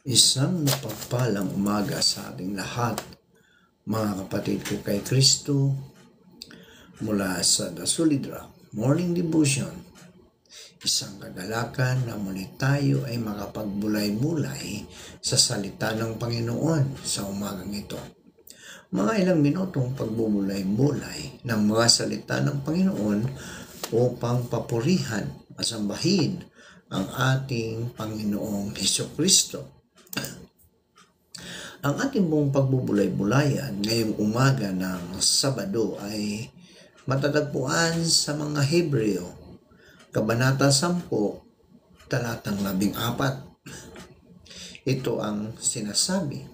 Isang mapagpalang umaga sa ating lahat, mga kapatid ko kay Kristo, mula sa The Solid Rock Morning Devotion. Isang kagalakan na muli tayo ay makapagbulay-bulay sa salita ng Panginoon sa umagang ito. Mga ilang minutong pagbubulay-bulay ng mga salita ng Panginoon upang papurihan, masambahin ang ating Panginoong Hesukristo. Ang ating buong pagbubulay-bulayan ngayong umaga ng Sabado ay matatagpuan sa mga Hebreo, Kabanata 10, talatang 14. Ito ang sinasabi,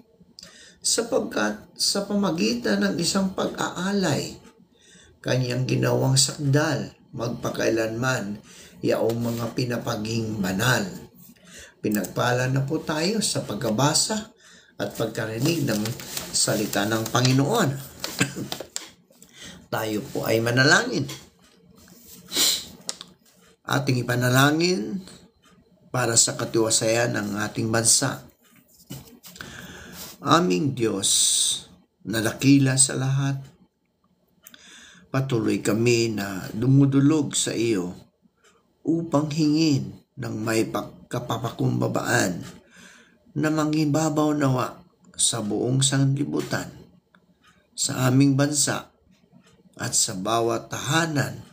sapagkat sa pamagitan ng isang pag-aalay, kanyang ginawang sakdal magpakailanman yaong mga pinapaging banal. Pinagpala na po tayo sa pagkabasa at pagkarinig ng salita ng Panginoon. Tayo po ay manalangin. Ating ipanalangin para sa katiwasayan ng ating bansa. Aming Diyos na dakila sa lahat, patuloy kami na dumudulog sa iyo upang hingin ng may kapapakumbabaan na mangibabaw nawa sa buong sanglibutan, sa aming bansa at sa bawat tahanan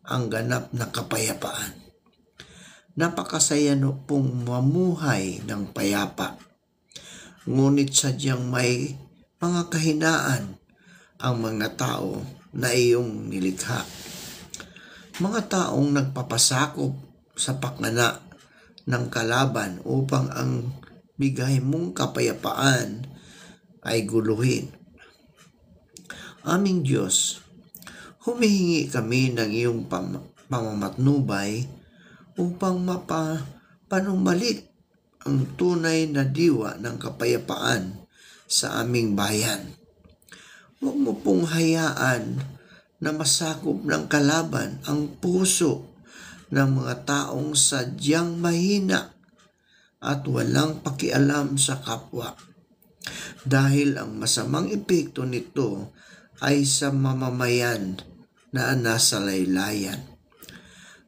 ang ganap na kapayapaan. Napakasaya pong mamuhay ng payapa, ngunit sadyang may mga kahinaan ang mga tao na iyong nilikha. Mga taong nagpapasakop sa pakana ng kalaban upang ang bigay mong kapayapaan ay guluhin. Aming Diyos, humihingi kami ng iyong pamamatnubay upang mapanumbalik ang tunay na diwa ng kapayapaan sa aming bayan. Huwag mo pong hayaan na masakop ng kalaban ang puso ng mga taong sadyang mahina at walang pakialam sa kapwa, dahil ang masamang epekto nito ay sa mamamayan na nasa laylayan.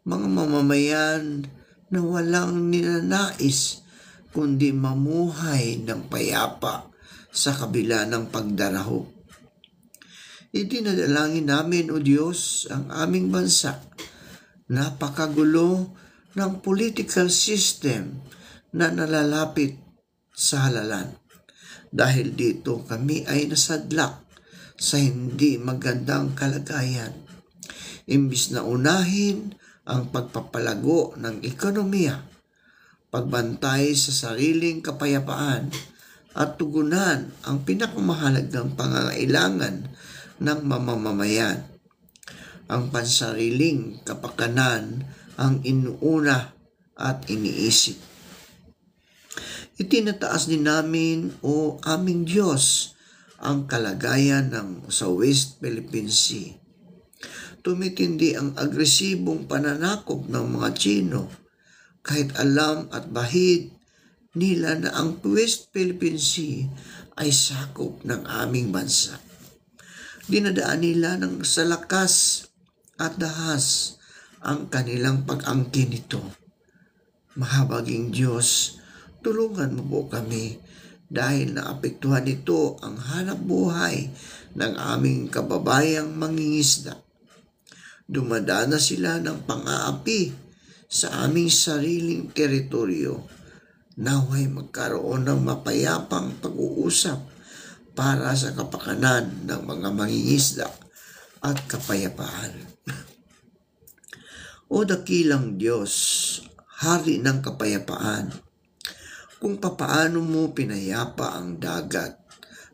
Mga mamamayan na walang ninanais kundi mamuhay ng payapa sa kabila ng pagdaraho. Idinadalangin namin, O Diyos, ang aming bansa. Napakagulo ng political system na nalalapit sa halalan. Dahil dito kami ay nasadlak sa hindi magandang kalagayan. Imbis na unahin ang pagpapalago ng ekonomiya, pagbantay sa sariling kapayapaan at tugunan ang pinakamahalagang pangangailangan ng mamamayan, ang pansariling kapakanan ang inuuna at iniisip. Itinataas din namin, O aming Diyos, ang kalagayan sa West Philippine Sea. Tumitindi ang agresibong pananakop ng mga Tsino kahit alam at bahid nila na ang West Philippine Sea ay sakop ng aming bansa. Dinadaan nila sa lakas at dahas ang kanilang pag-angkin nito. Mahabaging Diyos, tulungan mo po kami dahil naapektuhan nito ang hanap buhay ng aming kababayang mangingisda. Dumadana sila ng pang-aapi sa aming sariling teritoryo. Naway magkaroon ng mapayapang pag-uusap para sa kapakanan ng mga mangingisda at kapayapaan. O dakilang Diyos, Hari ng kapayapaan, kung papaano mo pinayapa ang dagat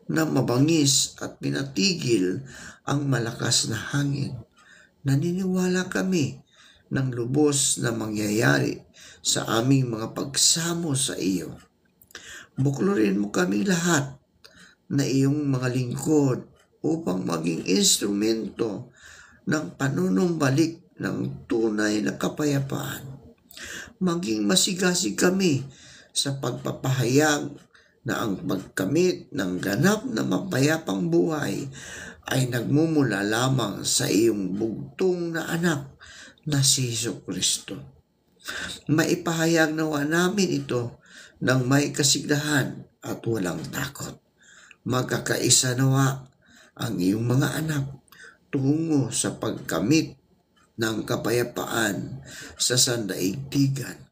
na mabangis at pinatigil ang malakas na hangin, naniniwala kami ng lubos na mangyayari sa aming mga pagsamo sa iyo. Buklurin mo kami lahat na iyong mga lingkod upang maging instrumento ng panunumbalik ng tunay na kapayapaan. Maging masigasig kami sa pagpapahayag na ang pagkamit ng ganap na mapayapang buhay ay nagmumula lamang sa iyong bugtong na anak na si Jesucristo. Maipahayag nawa namin ito ng may kasiglahan at walang takot. Magkakaisa nawa ang iyong mga anak tungo sa pagkamit ng kapayapaan sa sandaigdigan.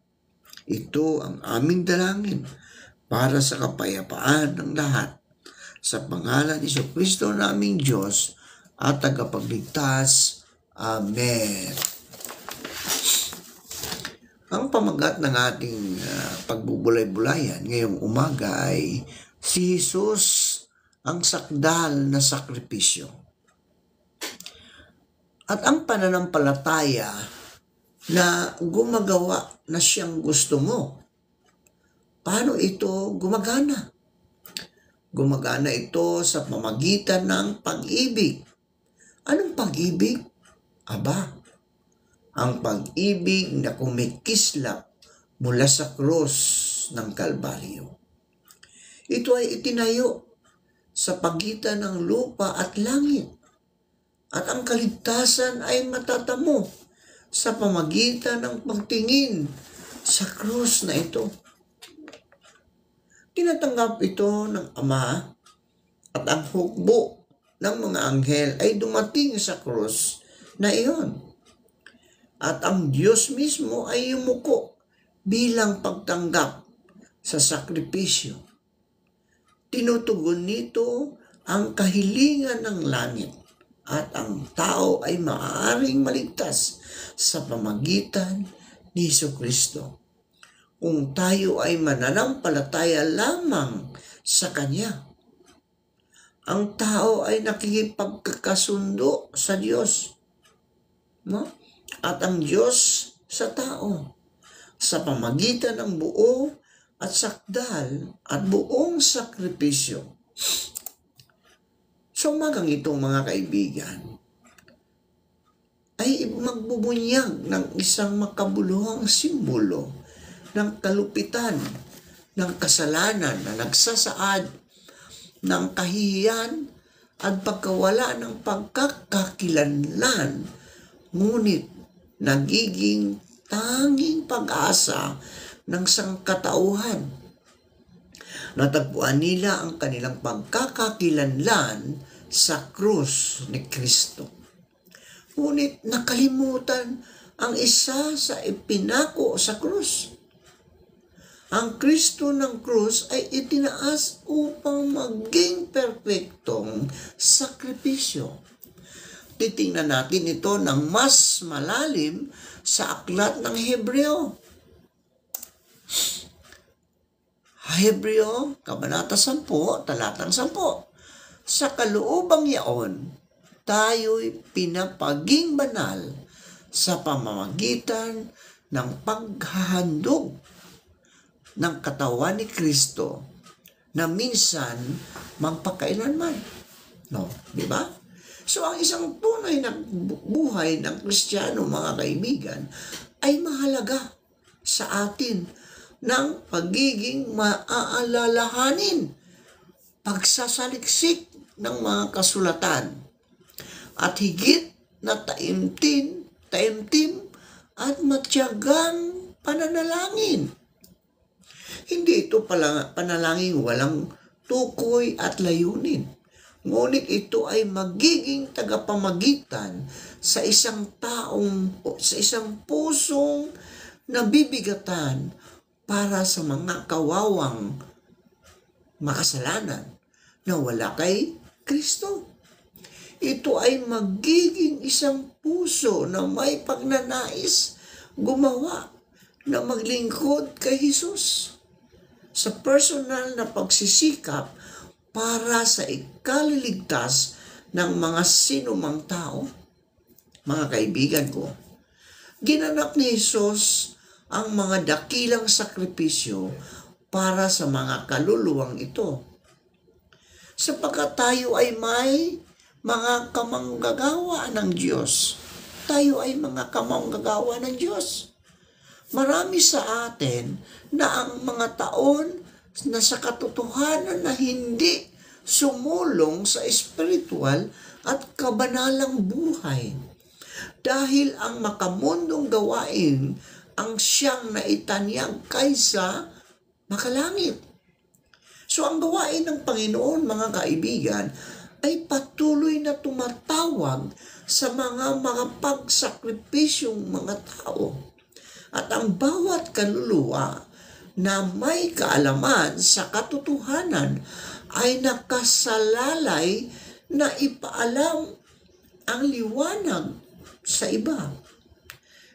Ito ang aming dalangin para sa kapayapaan ng lahat. Sa pangalan ni Jesucristo naming Diyos at tagapagligtas. Amen. Ang pamagat ng ating pagbubulay-bulayan ngayong umaga ay si Jesus ang sakdal na sakripisyo. At ang pananampalataya na gumagawa na siyang gusto mo. Paano ito gumagana? Gumagana ito sa pamagitan ng pag-ibig. Anong pag-ibig? Aba, ang pag-ibig na kumikislap mula sa krus ng Kalbaryo. Ito ay itinayo sa pagitan ng lupa at langit. At ang kaligtasan ay matatamo sa pamagitan ng pagtingin sa krus na ito. Tinatanggap ito ng Ama at ang hukbo ng mga anghel ay dumating sa krus na iyon. At ang Diyos mismo ay yumuko bilang pagtanggap sa sakripisyo. Tinutugon nito ang kahilingan ng langit at ang tao ay maaaring maligtas sa pamagitan ni Jesucristo. Kung tayo ay mananampalataya lamang sa Kanya, ang tao ay nakikipagkakasundo sa Diyos. No? At ang Diyos sa tao sa pamagitan ng buo at sakdal at buong sakripisyo. Sa umagang itong mga kaibigan, ay magbubunyag ng isang makabuluhang simbolo ng kalupitan, ng kasalanan na nagsasaad ng kahihiyan at pagkawala ng pagkakakilanlan, ngunit nagiging tanging pag-asa ng sangkatauhan. Natagpuan nila ang kanilang pagkakakilanlan sa krus ni Kristo. Ngunit nakalimutan ang isa sa ipinako sa krus. Ang Kristo ng krus ay itinaas upang maging perpektong sakripisyo. Titingnan natin ito ng mas malalim sa aklat ng Hebreo. Hebreo, Kabanata 10, talatang 10. Sa kaluubang yaon, tayo'y pinapaging banal sa pamamagitan ng paghahandog ng katawan ni Kristo na minsan magpakailanman. No, di ba? So, ang isang tunay na buhay ng Kristiyano, mga kaibigan, ay mahalaga sa atin ng pagiging maaalalahanin, pagsasaliksik ng mga kasulatan, at higit na taimtim at matyagang pananalangin. Hindi ito panalangin walang tukoy at layunin. Ngunit ito ay magiging tagapamagitan sa isang pusong nabibigatan para sa mga kawawang makasalanan na wala kay Kristo. Ito ay magiging isang puso na may pagnanais gumawa na maglingkod kay Jesus sa personal na pagsisikap para sa ikaliligtas ng mga sinumang tao. Mga kaibigan ko, ginanap ni Jesus ang mga dakilang sakripisyo para sa mga kaluluwang ito. Sapagkat tayo ay may mga kamanggagawa ng Diyos. Tayo ay mga kamanggagawa ng Diyos. Marami sa atin na ang mga taon na sa katotohanan na hindi sumulong sa espiritual at kabanalang buhay. Dahil ang makamundong gawain ang siyang naitanyag kaysa makalangit. So ang gawain ng Panginoon, mga kaibigan, ay patuloy na tumatawag sa mga pagsakripisyong mga tao. At ang bawat kaluluwa na may kaalaman sa katotohanan ay nakasalalay na ipaalam ang liwanag sa iba.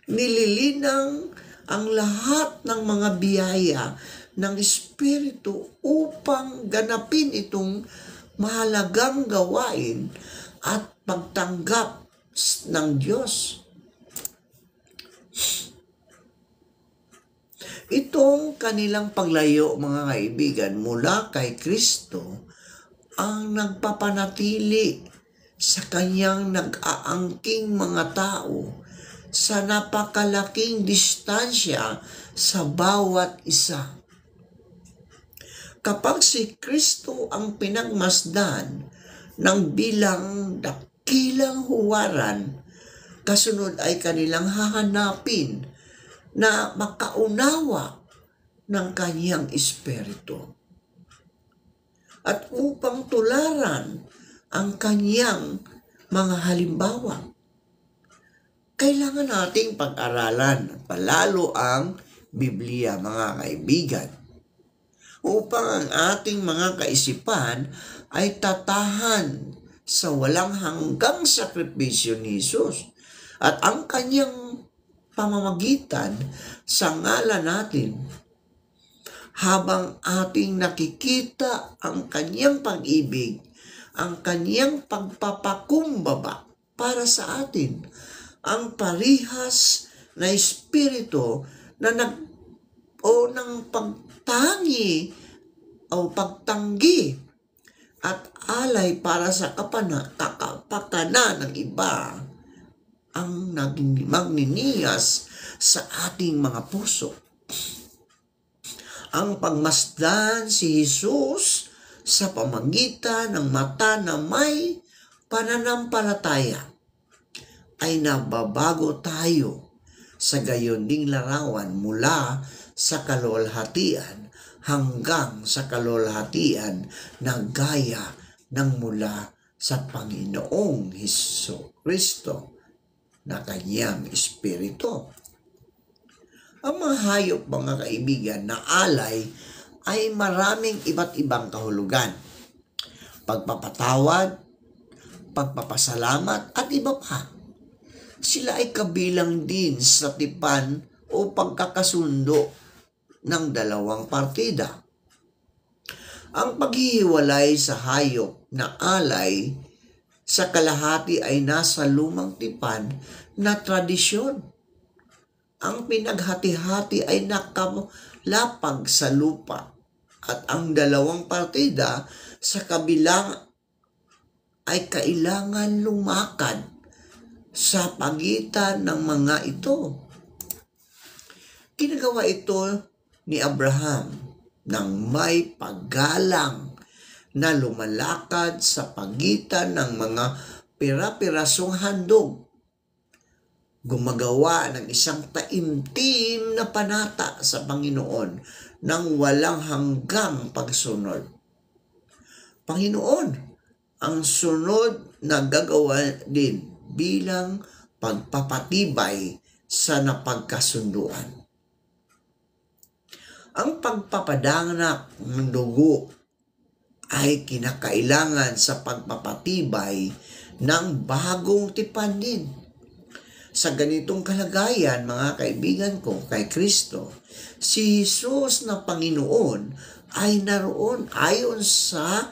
Nililinang ang lahat ng mga biyaya ng Espiritu upang ganapin itong mahalagang gawain at pagtanggap ng Diyos. Itong kanilang paglayo, mga kaibigan, mula kay Kristo ang nagpapanatili sa kanyang nag-aangking mga tao sa napakalaking distansya sa bawat isa. Kapag si Kristo ang pinagmasdan ng bilang dakilang huwaran, kasunod ay kanilang hahanapin na makaunawa ng kanyang espiritu. At upang tularan ang kanyang mga halimbawa, kailangan nating pag-aralan palalo ang Biblia, mga kaibigan, upang ang ating mga kaisipan ay tatahan sa walang hanggang sakripisyo ni Jesus at ang kanyang pamamagitan sa ngalan natin, habang ating nakikita ang kanyang pag-ibig, ang kanyang pagpapakumbaba para sa atin, ang parihas na espiritu na ng pagtanggi o pagtanggi at alay para sa kapakanan ng iba ang magniniyas sa ating mga puso. Ang pagmasdan si Jesus sa pamagitan ng mata na may pananampalataya ay nababago tayo sa gayon ding larawan mula sa kalwalhatian hanggang sa kalwalhatian na gaya ng mula sa Panginoong Hesukristo na kanyang espiritu. Ang mga hayop, mga kaibigan, na alay ay maraming iba't ibang kahulugan. Pagpapatawad, pagpapasalamat at iba pa. Sila ay kabilang din sa tipan o pagkakasundo ng dalawang partida. Ang paghihiwalay sa hayop na alay sa kalahati ay nasa lumang tipan na tradisyon. Ang pinaghati-hati ay nakalapag sa lupa at ang dalawang partida sa kabilang ay kailangan lumakad sa pagitan ng mga ito. Ginagawa ito ni Abraham nang may paggalang na lumalakad sa pagitan ng mga pira-pirasong handog. Gumagawa ng isang taimtim na panata sa Panginoon ng walang hanggang pagsunod. Panginoon, ang sunod na gagawa din bilang pagpapatibay sa napagkasunduan. Ang pagpapadangnak ng dugo ay kinakailangan sa pagpapatibay ng bagong tipan din. Sa ganitong kalagayan, mga kaibigan ko, kay Kristo, si Jesus na Panginoon ay naroon ayon sa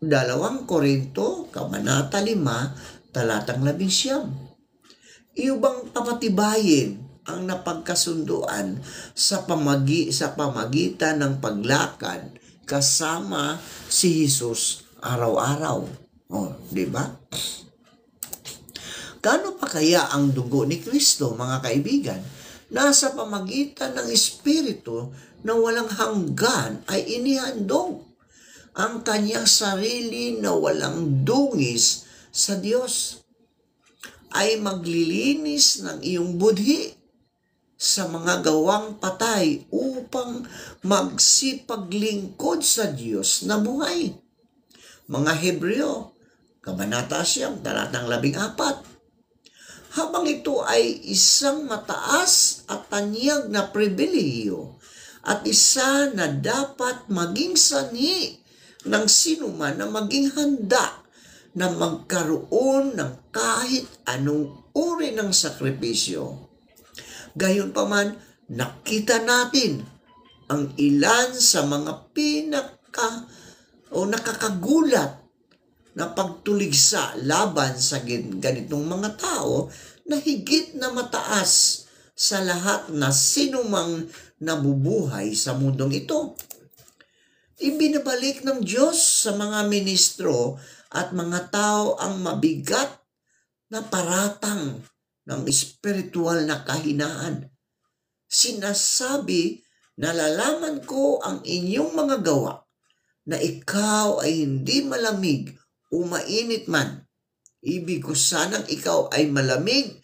2 Korinto, Kabanata 5, talatang 11. Iyubang papatibayin ang napagkasunduan sa pamagitan ng paglakad kasama si Jesus araw-araw. Di ba? Gaano pa kaya ang dugo ni Kristo, mga kaibigan? nasa pamagitan ng Espiritu na walang hanggan ay inihandog ang kanyang sarili na walang dungis sa Diyos, ay maglilinis ng iyong budhi sa mga gawang patay upang magsipaglingkod sa Diyos na buhay. Mga Hebreo, Kabanata 9, talatang 14. Habang ito ay isang mataas at tanyag na pribilehiyo at isa na dapat maging sanhi ng sinuman na maging handa na magkaroon ng kahit anong uri ng sakripisyo. Gayunpaman, nakita natin ang ilan sa mga nakakagulat na pagtuligsa laban sa ganitong mga tao na higit na mataas sa lahat na sinumang nabubuhay sa mundong ito. Ibinabalik ng Diyos sa mga ministro at mga tao ang mabigat na paratang ng espiritual na kahinaan. Sinasabi, nalalaman ko ang inyong mga gawa, na ikaw ay hindi malamig o mainit man. Ibig ko sanang ikaw ay malamig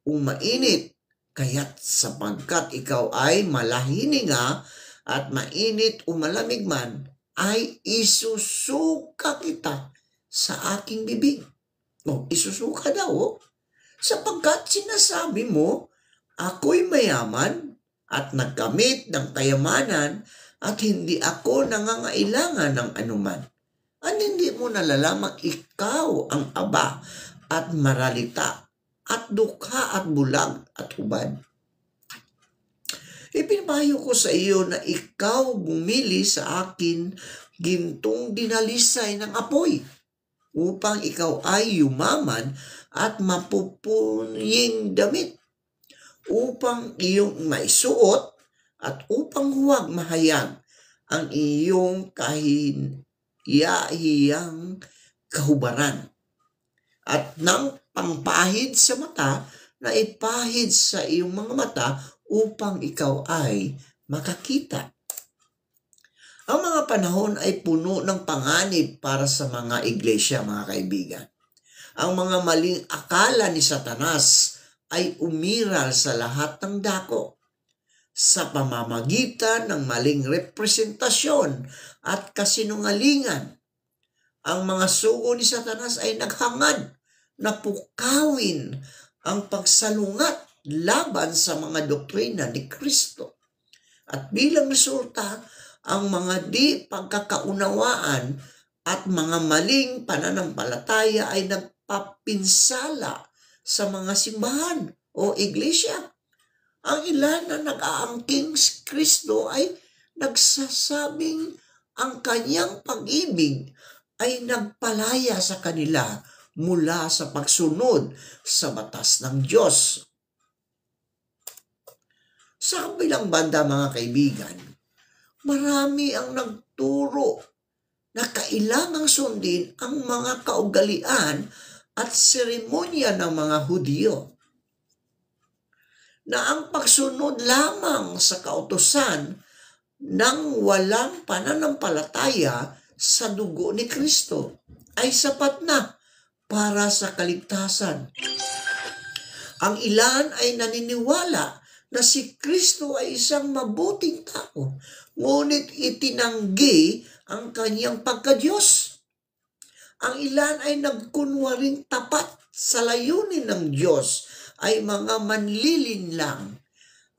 o mainit, kaya't sapagkat ikaw ay malahininga at mainit o malamig man, ay isusuka kita sa aking bibig. Isusuka daw, sapagkat sinasabi mo, ako'y mayaman at nagkamit ng kayamanan at hindi ako nangangailangan ng anuman. Hindi mo nalalamang ikaw ang aba at maralita at dukha at bulag at hubad. Ipinapayo ko sa iyo na ikaw bumili sa akin gintong dinalisay ng apoy upang ikaw ay yumaman at mapupunying damit, upang iyong maisuot at upang huwag mahayag ang iyong kahiyahiyang kahubaran, at ng pangpahid sa mata na ipahid sa iyong mga mata upang ikaw ay makakita. Ang mga panahon ay puno ng panganib para sa mga iglesia, mga kaibigan. Ang mga maling akala ni Satanas ay umiral sa lahat ng dako sa pamamagitan ng maling representasyon at kasinungalingan. Ang mga sugo ni Satanas ay naghangad na pukawin ang pagsalungat laban sa mga doktrina ni Kristo. At bilang resulta, ang mga di pagkakaunawaan at mga maling pananampalataya ay nagpapinsala sa mga simbahan o iglesia. Ang ilan na nag-aangking si Kristo ay nagsasabing ang kanyang pag-ibig ay nagpalaya sa kanila mula sa pagsunod sa batas ng Diyos. Sa kabilang banda, mga kaibigan, marami ang nagturo na kailangang sundin ang mga kaugalian at seremonya ng mga Hudyo, na ang pagsunod lamang sa kautusan ng walang pananampalataya sa dugo ni Kristo ay sapat na para sa kaligtasan. Ang ilan ay naniniwala na si Kristo ay isang mabuting tao, ngunit itinanggi ang kanyang pagka-Diyos. Ang ilan ay nagkunwaring tapat sa layunin ng Diyos ay mga manlilinlang,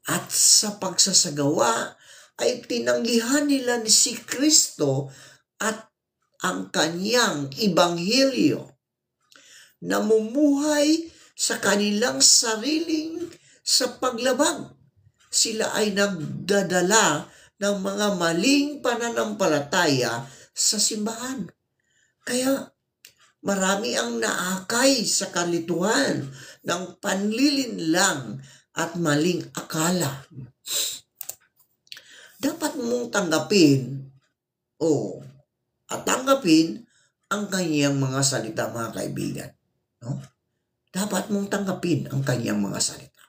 at sa pagsasagawa ay tinanggihan nila ni si Kristo at ang kanyang ibanghilyo. Namumuhay sa kanilang sariling sa paglabag. Sila ay nagdadala ng mga maling pananampalataya sa simbahan. Kaya marami ang naakay sa kalituhan ng panlilinlang at maling akala. Dapat mong tanggapin ang kanyang mga salita, mga kaibigan. No? Dapat mong tanggapin ang kanyang mga salita.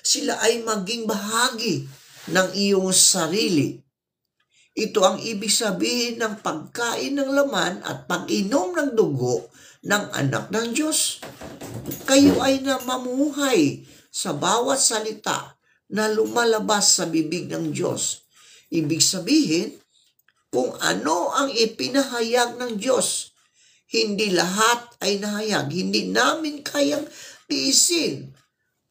Sila ay maging bahagi ng iyong sarili. Ito ang ibig sabihin ng pagkain ng laman at pag-inom ng dugo ng anak ng Diyos. Kayo ay namamuhay sa bawat salita na lumalabas sa bibig ng Diyos. Ibig sabihin, kung ano ang ipinahayag ng Diyos, hindi lahat ay nahayag. Hindi namin kayang tiisin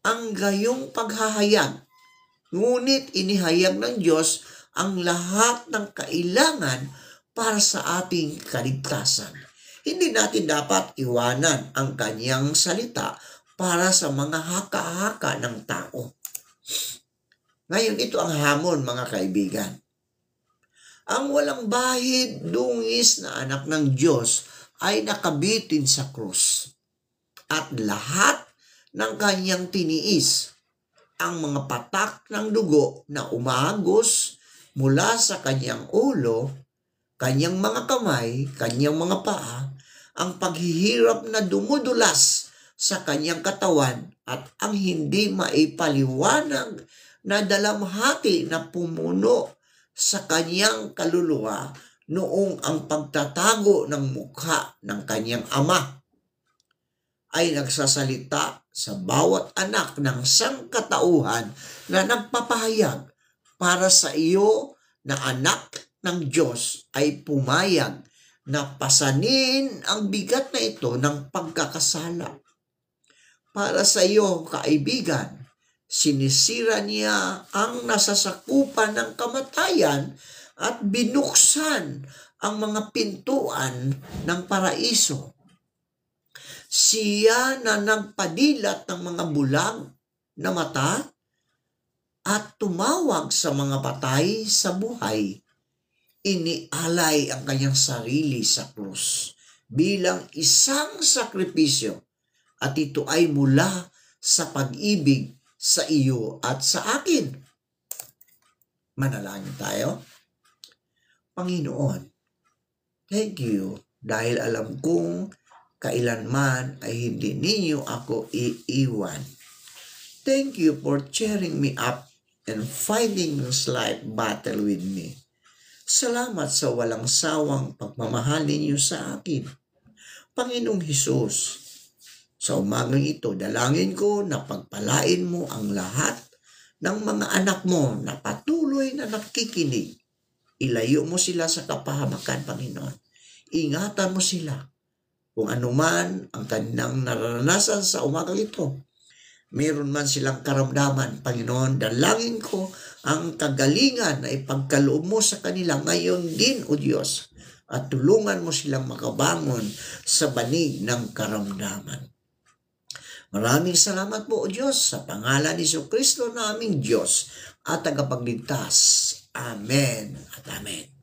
ang gayong paghahayag. Ngunit inihayag ng Diyos ang lahat ng kailangan para sa ating kaligtasan. Hindi natin dapat iwanan ang kanyang salita para sa mga haka-haka ng tao. Ngayon, ito ang hamon, mga kaibigan. Ang walang bahid, dungis na anak ng Diyos ay nakabitin sa krus. At lahat ng kanyang tiniis, ang mga patak ng dugo na umagos mula sa kanyang ulo, kanyang mga kamay, kanyang mga paa, ang paghihirap na dumudulas sa kanyang katawan at ang hindi maipaliwanag na dalamhati na pumuno sa kanyang kaluluwa noong ang pagtatago ng mukha ng kanyang ama ay nagsasalita sa bawat anak ng sangkatauhan na nagpapahayag para sa iyo na anak ng Diyos ay pumayag na pasanin ang bigat na ito ng pagkakasala. Para sa iyo, kaibigan, sinisira niya ang nasasakupan ng kamatayan at binuksan ang mga pintuan ng paraiso. Siya na nagpadilat ng mga bulag na mata at tumawag sa mga patay sa buhay. Inialay ang kanyang sarili sa krus bilang isang sakripisyo at ito ay mula sa pag-ibig sa iyo at sa akin. Manalangin tayo. Panginoon, thank you dahil alam kong kailanman ay hindi ninyo ako iiwan. Thank you for cheering me up and fighting this life battle with me. Salamat sa walang sawang pagmamahal ninyo sa akin. Panginoong Hesus, sa umagang ito, dalangin ko na pagpalain mo ang lahat ng mga anak mo na patuloy na nakikinig. Ilayo mo sila sa kapahamakan, Panginoon. Ingatan mo sila. Kung anuman ang kanilang naranasan sa umagang ito, meron man silang karamdaman, Panginoon, dalangin ko ang kagalingan na ipagkaloob mo sa kanila ngayon din, O Diyos, at tulungan mo silang makabangon sa banig ng karamdaman. Maraming salamat po, O Diyos, sa pangalan ni Jesucristo na aming Diyos at tagapagligtas. Amen at amen.